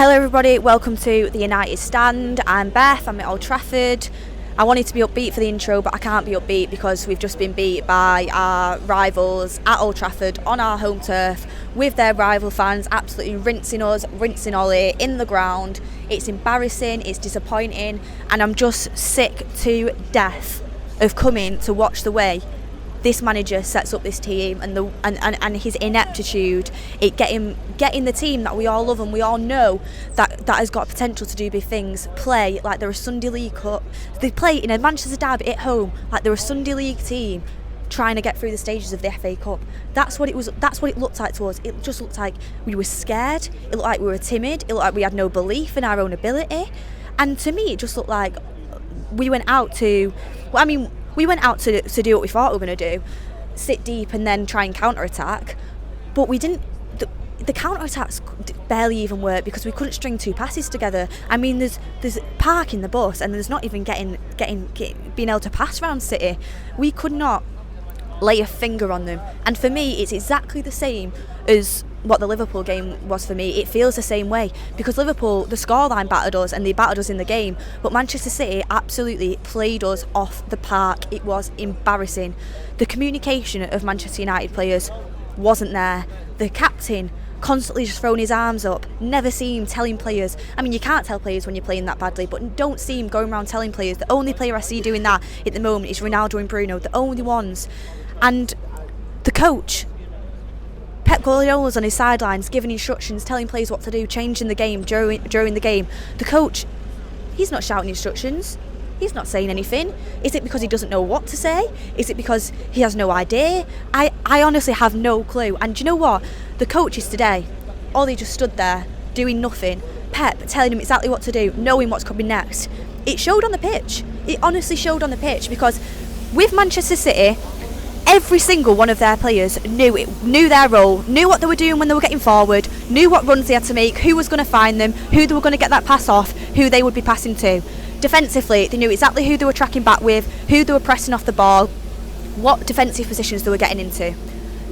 Hello everybody, welcome to the United Stand. I'm Beth, I'm at Old Trafford. I wanted to be upbeat for the intro, but I can't be upbeat because we've just been beat by our rivals at Old Trafford on our home turf with their rival fans absolutely rinsing us, rinsing Ollie in the ground. It's embarrassing, it's disappointing, and I'm just sick to death of coming to watch the way this manager sets up this team and his ineptitude at getting the team that we all love and we all know that has got potential to do big things play like they're a Sunday League Cup. They play in a Manchester derby at home like they're a Sunday League team trying to get through the stages of the FA Cup. That's what it was. That's what it looked like to us. It just looked like we were scared. It looked like we were timid. It looked like we had no belief in our own ability. And to me, it just looked like we went out to. We went out to do what we thought we were going to do, sit deep and then try and counter-attack, but we didn't. The counter-attacks barely even worked because we couldn't string two passes together. I mean, there's parking the bus and there's not even being able to pass around City. We could not lay a finger on them, and for me, it's exactly the same as what the Liverpool game was for me. It feels the same way because Liverpool, the scoreline battered us and they battered us in the game, but Manchester City absolutely played us off the park. It was embarrassing. The communication of Manchester United players wasn't there. The captain constantly just throwing his arms up, never see him telling players. I mean, you can't tell players when you're playing that badly, but don't see him going around telling players. The only player I see doing that at the moment is Ronaldo and Bruno, the only ones. And the coach, Pep Guardiola's on his sidelines giving instructions, telling players what to do, changing the game during the game. The coach, he's not shouting instructions. He's not saying anything. Is it because he doesn't know what to say? Is it because he has no idea? I honestly have no clue. And do you know what? The coaches today, Ollie just stood there doing nothing. Pep telling him exactly what to do, knowing what's coming next. It showed on the pitch. It honestly showed on the pitch because with Manchester City, every single one of their players knew their role, knew what they were doing when they were getting forward, knew what runs they had to make, who was going to find them, who they were going to get that pass off, who they would be passing to. Defensively, they knew exactly who they were tracking back with, who they were pressing off the ball, what defensive positions they were getting into.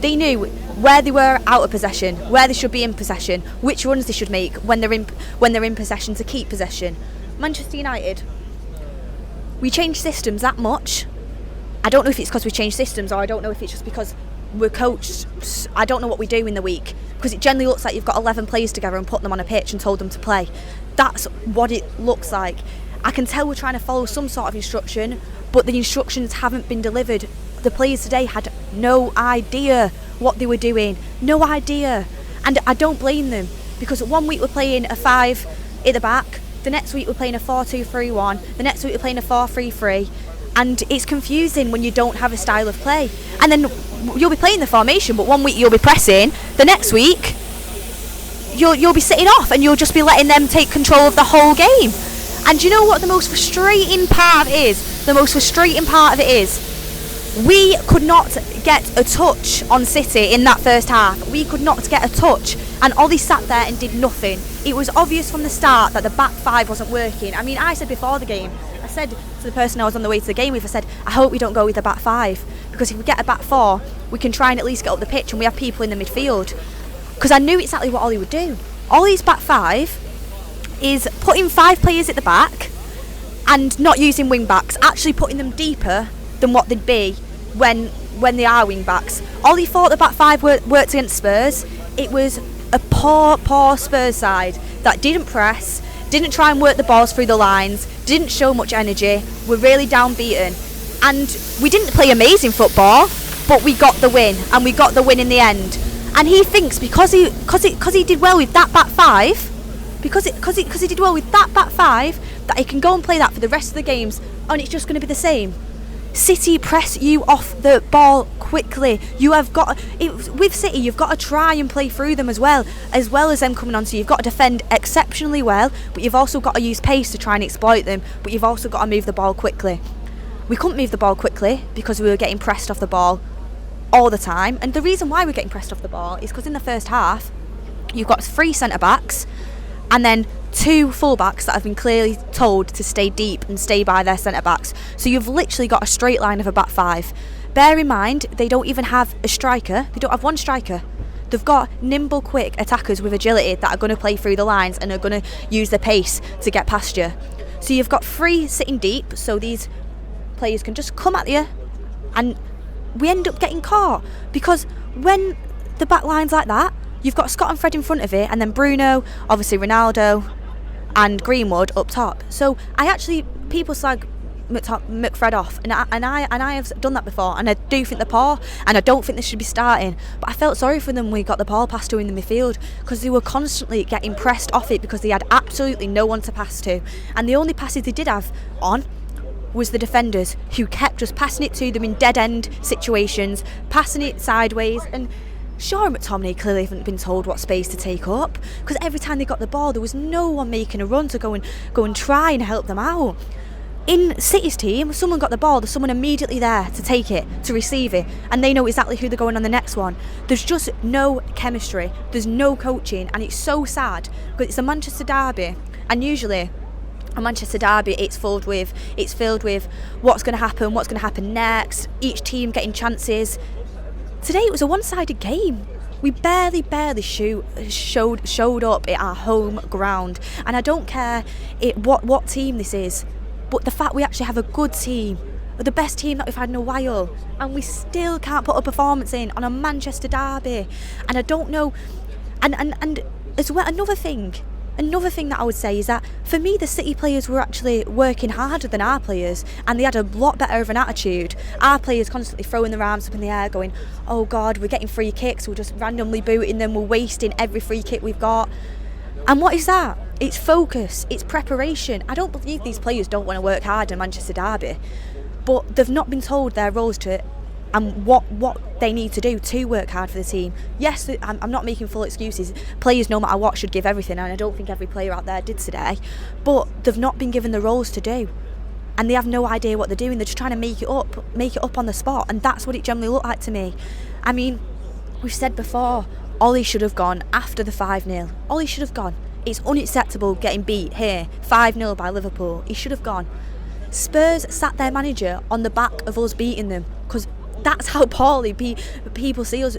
They knew where they were out of possession, where they should be in possession, which runs they should make when they're in possession to keep possession. Manchester United, we changed systems that much. I don't know if it's because we changed systems or I don't know if it's just because we're coached. I don't know what we do in the week because it generally looks like you've got 11 players together and put them on a pitch and told them to play. That's what it looks like. I can tell we're trying to follow some sort of instruction, but the instructions haven't been delivered. The players today had no idea what they were doing. No idea. And I don't blame them because one week we're playing a 5 at the back, the next week we're playing a 4-2-3-1, the next week we're playing a 4-3-3. And it's confusing when you don't have a style of play. And then you'll be playing the formation, but one week you'll be pressing, the next week you'll be sitting off and you'll just be letting them take control of the whole game. And you know what the most frustrating part of it is? The most frustrating part of it is we could not get a touch on City in that first half. We could not get a touch. And Ollie sat there and did nothing. It was obvious from the start that the back five wasn't working. I mean, I said before the game, I said to the person I was on the way to the game with, I said, I hope we don't go with the back five. Because if we get a back four, we can try and at least get up the pitch and we have people in the midfield. Because I knew exactly what Ollie would do. Ollie's back five is putting 5 players at the back and not using wing backs, actually putting them deeper than what they'd be when they are wing backs. Ollie thought the back five worked against Spurs. It was a poor Spurs side that didn't press, didn't try and work the balls through the lines, didn't show much energy, were really downbeaten. And we didn't play amazing football, but we got the win, and we got the win in the end. And he thinks because he did well with that back five, because he did well with that back five, that he can go and play that for the rest of the games, and it's just going to be the same. City press you off the ball quickly. You have got with City, you've got to try and play through them as well as them coming onto you. You've got to defend exceptionally well, but you've also got to use pace to try and exploit them. But you've also got to move the ball quickly. We couldn't move the ball quickly because we were getting pressed off the ball all the time. And the reason why we're getting pressed off the ball is because in the first half, you've got 3 centre backs and then 2 fullbacks that have been clearly told to stay deep and stay by their centre backs. So you've literally got a straight line of a back five. Bear in mind, they don't even have a striker. They don't have one striker. They've got nimble, quick attackers with agility that are going to play through the lines and are going to use their pace to get past you. So you've got 3 sitting deep, so these players can just come at you, and we end up getting caught, because when the back line's like that, you've got Scott and Fred in front of it, and then Bruno, obviously Ronaldo, and Greenwood up top. So people slag McFred off, and I have done that before, and I do think they're poor, and I don't think they should be starting. But I felt sorry for them when we got the ball passed to in the midfield, because they were constantly getting pressed off it because they had absolutely no one to pass to, and the only passes they did have on was the defenders, who kept just passing it to them in dead end situations, passing it sideways. And Shaw and McTominay clearly haven't been told what space to take up, because every time they got the ball there was no one making a run to go and try and help them out. In City's team, someone got the ball, there's someone immediately there to take it, to receive it, and they know exactly who they're going on the next one. There's just no chemistry, there's no coaching, and it's so sad, because it's a Manchester derby, and usually a Manchester derby it's filled with what's going to happen next, each team getting chances. Today it was a one-sided game. We barely showed up at our home ground, and I don't care what team this is, but the fact we actually have a good team, the best team that we've had in a while, and we still can't put a performance in on a Manchester derby. And I don't know, and as well, another thing that I would say is that for me the City players were actually working harder than our players, and they had a lot better of an attitude. Our players constantly throwing their arms up in the air going, oh God, we're getting free kicks, we're just randomly booting them, we're wasting every free kick we've got. And what is that? It's focus, it's preparation. I don't believe these players don't want to work hard in Manchester derby, but they've not been told their roles and what they need to do to work hard for the team. Yes, I'm not making full excuses. Players, no matter what, should give everything, and I don't think every player out there did today, but they've not been given the roles to do, and they have no idea what they're doing. They're just trying to make it up on the spot, and that's what it generally looked like to me. I mean, we've said before, Ollie should have gone after the 5-0. Ollie should have gone. It's unacceptable getting beat here 5-0 by Liverpool. He should have gone. Spurs sat their manager on the back of us beating them, because that's how poorly people see us,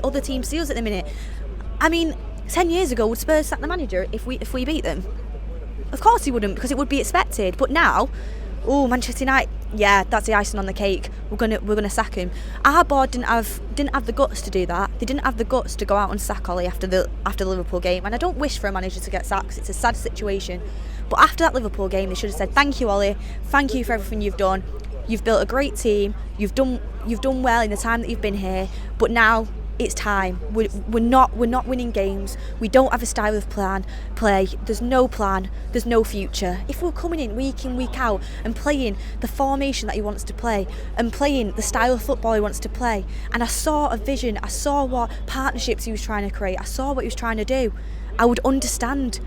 other teams see us at the minute. I mean, 10 years ago, would Spurs sack the manager if we beat them? Of course he wouldn't, because it would be expected. But now, Manchester United, yeah, that's the icing on the cake. We're gonna sack him. Our board didn't have the guts to do that. They didn't have the guts to go out and sack Ollie after the Liverpool game. And I don't wish for a manager to get sacked, 'cause it's a sad situation. But after that Liverpool game, they should have said, thank you, Ollie. Thank you for everything you've done. You've built a great team. You've done well in the time that you've been here. But now it's time. We're not winning games. We don't have a style of play. There's no plan. There's no future. If we're coming in, week out, and playing the formation that he wants to play, and playing the style of football he wants to play, and I saw a vision, I saw what partnerships he was trying to create, I saw what he was trying to do, I would understand.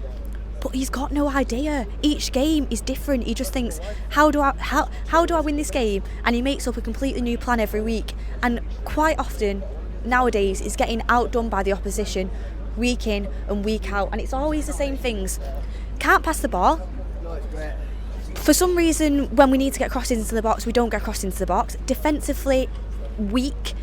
But he's got no idea. Each game is different. He just thinks, how do I win this game? And he makes up a completely new plan every week. And quite often nowadays is getting outdone by the opposition week in and week out, and it's always the same things. Can't pass the ball. For some reason, when we need to get crosses into the box, we don't get crosses into the box. Defensively weak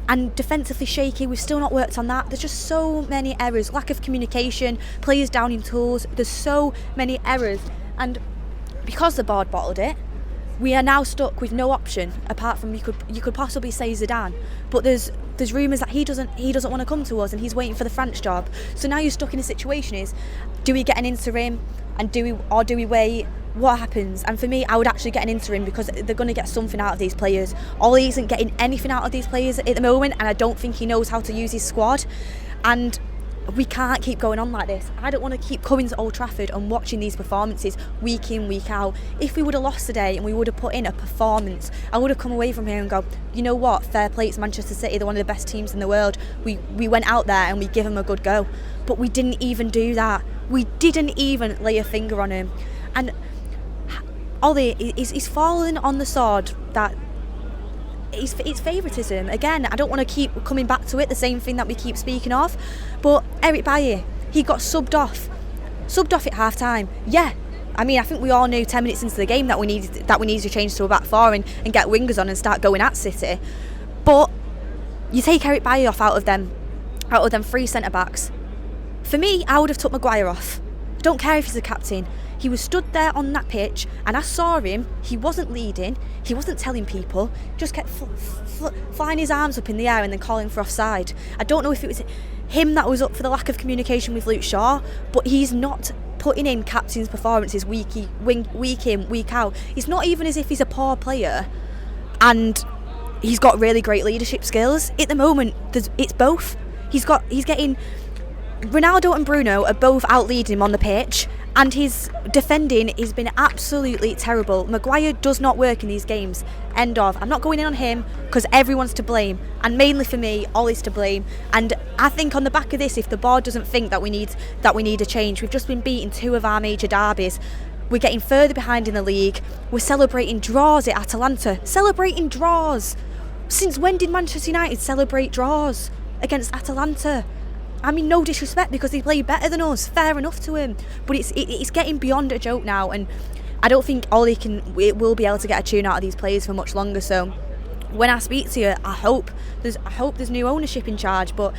and defensively shaky. We've still not worked on that. There's just so many errors, lack of communication, players down in tools. There's so many errors, and because the board bottled it, we are now stuck with no option apart from you could possibly say Zidane, but there's rumours that he doesn't want to come to us, and he's waiting for the French job. So now you're stuck in a situation: is do we get an interim, and do we wait? What happens? And for me, I would actually get an interim, because they're going to get something out of these players. Ollie isn't getting anything out of these players at the moment, and I don't think he knows how to use his squad. And we can't keep going on like this. I don't want to keep coming to Old Trafford and watching these performances week in, week out. If we would have lost today and we would have put in a performance, I would have come away from here and go, you know what, fair play, it's Manchester City, they're one of the best teams in the world. We went out there and we give them a good go. But we didn't even do that. We didn't even lay a finger on him. And Ollie is falling on the sword that it's favouritism. Again, I don't want to keep coming back to it, the same thing that we keep speaking of, but Eric Bailly, he got subbed off at half time. Yeah, I mean, I think we all knew 10 minutes into the game that we needed to change to a back four and get wingers on and start going at City. But you take Eric Bailly off out of them out of them 3 centre-backs. For me, I would have took Maguire off. I don't care if he's the captain. He was stood there on that pitch and I saw him. He wasn't leading. He wasn't telling people. Just kept flying his arms up in the air and then calling for offside. I don't know if it was him that was up for the lack of communication with Luke Shaw, but he's not putting in captain's performances week in, week out. It's not even as if he's a poor player and he's got really great leadership skills. At the moment, it's both. He's getting... Ronaldo and Bruno are both out leading him on the pitch, and his defending has been absolutely terrible. Maguire does not work in these games. End of. I'm not going in on him because everyone's to blame, and mainly for me, Ollie's to blame. And I think on the back of this, if the board doesn't think that we need a change, we've just been beating 2 of our major derbies. We're getting further behind in the league. We're celebrating draws at Atalanta. Celebrating draws. Since when did Manchester United celebrate draws against Atalanta? I mean, no disrespect because they play better than us, fair enough to him, but it's getting beyond a joke now, and I don't think Ollie will be able to get a tune out of these players for much longer. So when I speak to you, I hope there's new ownership in charge, but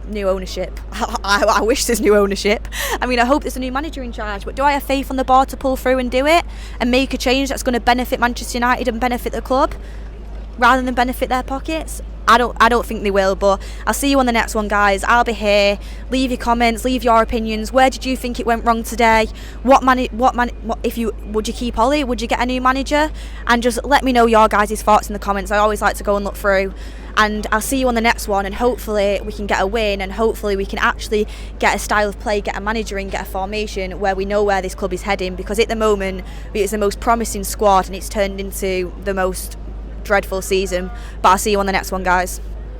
new ownership. I wish there's new ownership. I mean, I hope there's a new manager in charge, but do I have faith on the board to pull through and do it and make a change that's going to benefit Manchester United and benefit the club rather than benefit their pockets? I don't think they will, but I'll see you on the next one, guys. I'll be here. Leave your comments, leave your opinions. Where did you think it went wrong today? Would you keep Ollie? Would you get a new manager? And just let me know your guys' thoughts in the comments. I always like to go and look through. And I'll see you on the next one, and hopefully we can get a win, and hopefully we can actually get a style of play, get a manager in, get a formation where we know where this club is heading, because at the moment it's the most promising squad and it's turned into the most dreadful season. But I'll see you on the next one, guys.